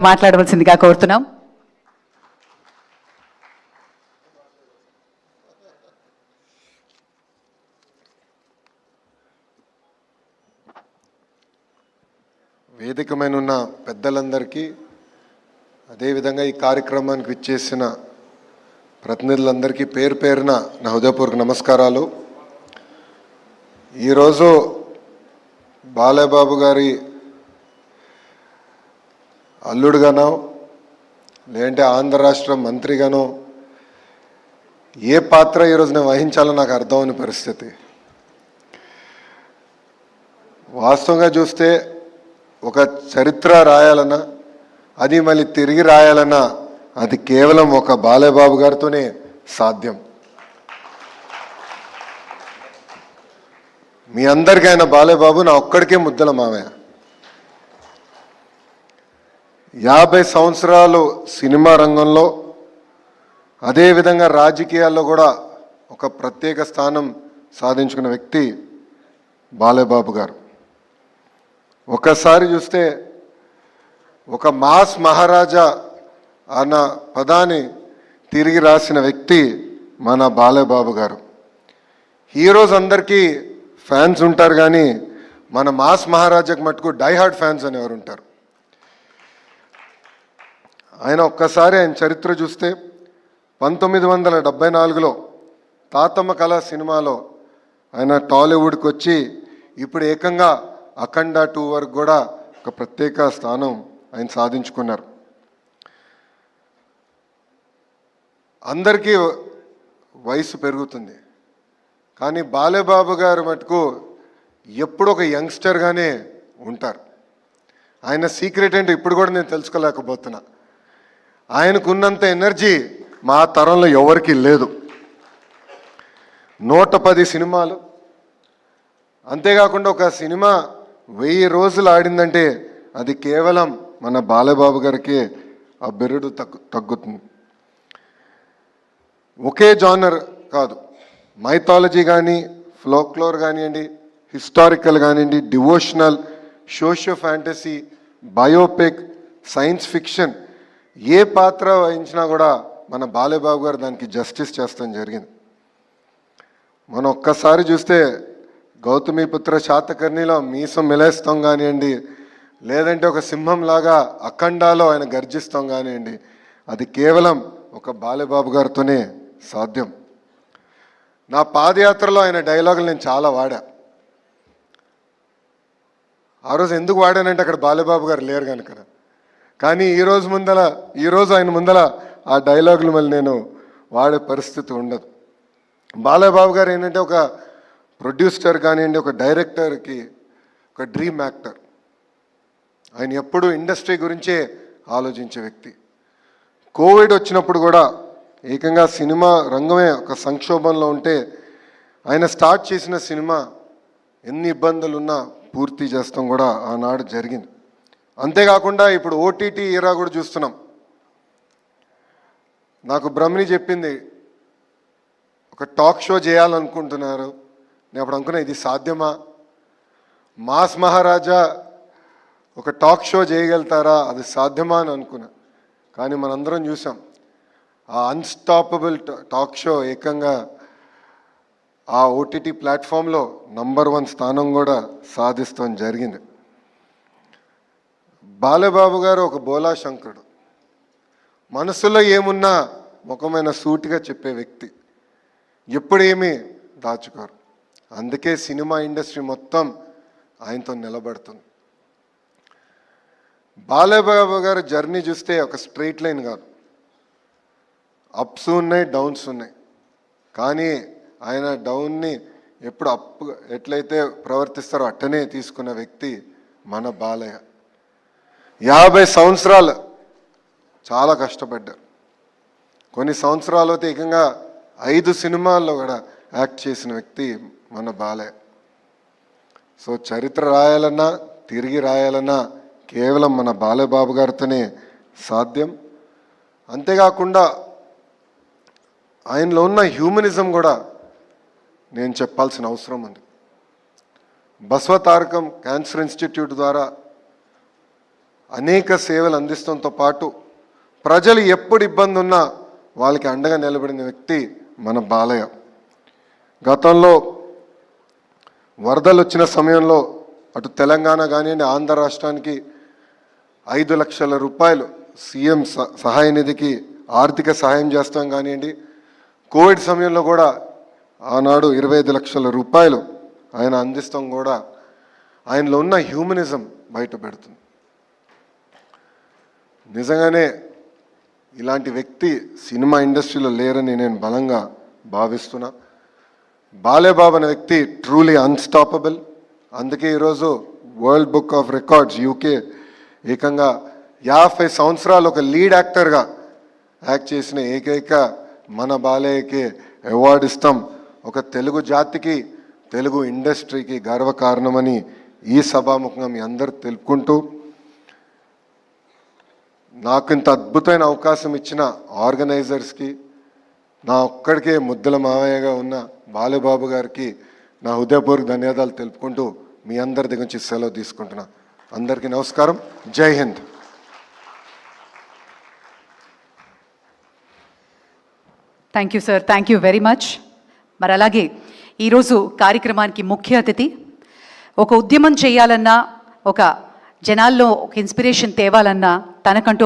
మాట్లాడవలసిందిగా కోరుతున్నాం. వేదిక మీద ఉన్న పెద్దలందరికీ, అదేవిధంగా ఈ కార్యక్రమానికి విచ్చేసిన ప్రతినిధులందరికీ పేరు పేరున నా హృదయపూర్వక నమస్కారాలు. ఈరోజు బాలయ్యబాబు గారి అల్లుడుగానో లేదంటే ఆంధ్ర రాష్ట్ర మంత్రిగానో ఏ పాత్ర ఈరోజు నేను వహించాలో నాకు అర్థం అవని పరిస్థితి. వాస్తవంగా చూస్తే ఒక చరిత్ర రాయాలన్నా, అది మళ్ళీ తిరిగి రాయాలన్నా అది కేవలం ఒక బాలయ్యబాబు గారితోనే సాధ్యం. మీ అందరికీ ఆయన బాలయ్యబాబు నా ఒక్కడికే ముద్దల మామయ్య. 50 సంవత్సరాలు సినిమా రంగంలో, అదేవిధంగా రాజకీయాల్లో కూడా ఒక ప్రత్యేక స్థానం సాధించుకున్న వ్యక్తి బాలయ్యబాబు గారు. ఒకసారి చూస్తే ఒక మాస్ మహారాజా అన్న పదాన్ని తిరిగి రాసిన వ్యక్తి మన బాలయ్యబాబు గారు. హీరోస్ అందరికీ ఫ్యాన్స్ ఉంటారు, కానీ మన మాస్ మహారాజాకి మటుకు డైహార్డ్ ఫ్యాన్స్ అనేవారు ఉంటారు. ఆయన ఒక్కసారి ఆయన చరిత్ర చూస్తే 1974లో తాతమ్మ కళ సినిమాలో ఆయన టాలీవుడ్కి వచ్చి ఇప్పుడు ఏకంగా అఖండ 2 వరకు కూడా ఒక ప్రత్యేక స్థానం ఆయన సాధించుకున్నారు. అందరికీ వయసు పెరుగుతుంది, కానీ బాలయ్యబాబు గారు మటుకు ఎప్పుడు ఒక యంగ్స్టర్గానే ఉంటారు. ఆయన సీక్రెట్ ఏంటో ఇప్పుడు కూడా నేను తెలుసుకోలేకపోతున్నా. ఆయనకున్నంత ఎనర్జీ మా తరంలో ఎవరికీ లేదు. 110 సినిమాలు, అంతేకాకుండా ఒక సినిమా 1000 రోజులు ఆడిందంటే అది కేవలం మన బాలయ్యబాబు గారికి ఆ బెరుడు తగ్గుతుంది. ఒకే జానర్ కాదు, మైథాలజీ కానీ, ఫోక్లోర్ కానివ్వండి, హిస్టారికల్ కానివ్వండి, devotional, socio fantasy, biopic, science fiction, ఏ పాత్ర వహించినా కూడా మన బాలయ్యబాబు గారు దానికి జస్టిస్ చేస్తాం జరిగింది. మనం ఒక్కసారి చూస్తే గౌతమిపుత్ర శాతకర్ణిలో మీసం మిలేస్తాం కానివ్వండి, లేదంటే ఒక సింహంలాగా అఖండాలో ఆయన గర్జిస్తాం కానివ్వండి, అది కేవలం ఒక బాలయ్యబాబు గారితోనే సాధ్యం. నా పాదయాత్రలో ఆయన డైలాగులు నేను చాలా వాడా. ఆ రోజు ఎందుకు వాడానంటే అక్కడ బాలయ్యబాబు గారు లేరు కనుక. కానీ ఈరోజు ఆయన ముందల ఆ డైలాగులు మళ్ళీ నేను వాడే పరిస్థితి ఉండదు. బాలయ్యబాబు గారు ఏంటంటే ఒక ప్రొడ్యూసర్ కానివ్వండి, ఒక డైరెక్టర్కి ఒక డ్రీమ్ యాక్టర్. ఆయన ఎప్పుడూ ఇండస్ట్రీ గురించే ఆలోచించే వ్యక్తి. కోవిడ్ వచ్చినప్పుడు కూడా ఏకంగా సినిమా రంగమే ఒక సంక్షోభంలో ఉంటే ఆయన స్టార్ట్ చేసిన సినిమా ఎన్ని ఇబ్బందులున్నా పూర్తి చేస్తాం కూడా ఆనాడు జరిగింది. అంతేకాకుండా ఇప్పుడు ఓటీటీ ఈరా కూడా చూస్తున్నాం. నాకు బ్రహ్మని చెప్పింది, ఒక టాక్ షో చేయాలనుకుంటున్నారు. నేను అప్పుడు అనుకున్నా, ఇది సాధ్యమా? మాస్ మహారాజా ఒక టాక్ షో చేయగలుగుతారా? అది సాధ్యమా అని అనుకున్నా. కానీ మనందరం చూసాం, ఆ అన్స్టాపబుల్ టాక్ షో ఏకంగా ఆ ఓటీటీ ప్లాట్ఫామ్లో నంబర్ 1 స్థానం కూడా సాధిస్తాం జరిగింది. బాలయ్యబాబు గారు ఒక బోలా శంకరుడు. మనసులో ఏమున్నా ముఖమైన సూటిగా చెప్పే వ్యక్తి, ఎప్పుడేమీ దాచుకోరు. అందుకే సినిమా ఇండస్ట్రీ మొత్తం ఆయనతో నిలబడుతుంది. బాలయ్యబాబు గారు జర్నీ చూస్తే ఒక స్ట్రైట్ లైన్ కాదు, అప్స్ ఉన్నాయి, డౌన్స్ ఉన్నాయి. కానీ ఆయన డౌన్ని ఎప్పుడు అప్ ఎట్లయితే ప్రవర్తిస్తారో అట్టనే తీసుకున్న వ్యక్తి మన బాలయ్య. 50 సంవత్సరాలు చాలా కష్టపడ్డారు. కొన్ని సంవత్సరాలు అయితే ఏకంగా 5 సినిమాల్లో కూడా యాక్ట్ చేసిన వ్యక్తి మన బాలయ్య. సో చరిత్ర రాయాలన్నా, తిరిగి రాయాలన్నా కేవలం మన బాలయ్యబాబు గారితోనే సాధ్యం. అంతేకాకుండా ఆయనలో ఉన్న హ్యూమనిజం కూడా నేను చెప్పాల్సిన అవసరం ఉంది. బసవతారకం క్యాన్సర్ ఇన్స్టిట్యూట్ ద్వారా అనేక సేవలు అందిస్తంతో పాటు ప్రజలు ఎప్పుడు ఇబ్బంది ఉన్నా వాళ్ళకి అండగా నిలబడిన వ్యక్తి మన బాలయ్య. గతంలో వరదలు వచ్చిన సమయంలో అటు తెలంగాణ కానివ్వండి, ఆంధ్ర రాష్ట్రానికి 5 లక్షల రూపాయలు సీఎం సహాయ నిధికి ఆర్థిక సహాయం చేస్తాం కానివ్వండి, కోవిడ్ సమయంలో కూడా ఆనాడు 25 లక్షల రూపాయలు ఆయన అందిస్తాం కూడా ఆయనలో ఉన్న హ్యూమనిజం బయట పెడుతుంది. నిజంగానే ఇలాంటి వ్యక్తి సినిమా ఇండస్ట్రీలో లేరని నేను బలంగా భావిస్తున్నా. బాలేబాబు అనే వ్యక్తి ట్రూలీ అన్స్టాపబుల్. అందుకే ఈరోజు world book of records UK ఏకంగా 50 సంవత్సరాలు ఒక లీడ్ యాక్టర్గా యాక్ట్ చేసిన ఏకైక మన బాలయ్యకి అవార్డు ఇస్తాం. ఒక తెలుగు జాతికి, తెలుగు ఇండస్ట్రీకి గర్వకారణమని ఈ సభాముఖంగా మీ అందరు తెలుపుకుంటూ, నాకు ఇంత అద్భుతమైన అవకాశం ఇచ్చిన ఆర్గనైజర్స్కి, నా ఒక్కడికే ముద్దల మావయ్యగా ఉన్న బాలబాబు గారికి నా హృదయపూర్వక ధన్యవాదాలు తెలుపుకుంటూ మీ అందరి దగ్గర నుంచి సెలవు తీసుకుంటున్నా. అందరికీ నమస్కారం. జై Hind. Thank you sir, thank you very much. మరి అలాగే ఈరోజు కార్యక్రమానికి ముఖ్య అతిథి, ఒక ఉద్యమం చేయాలన్నా, ఒక జనాల్లో ఒక ఇన్స్పిరేషన్ తేవాలన్నా తనకంటూ ఒక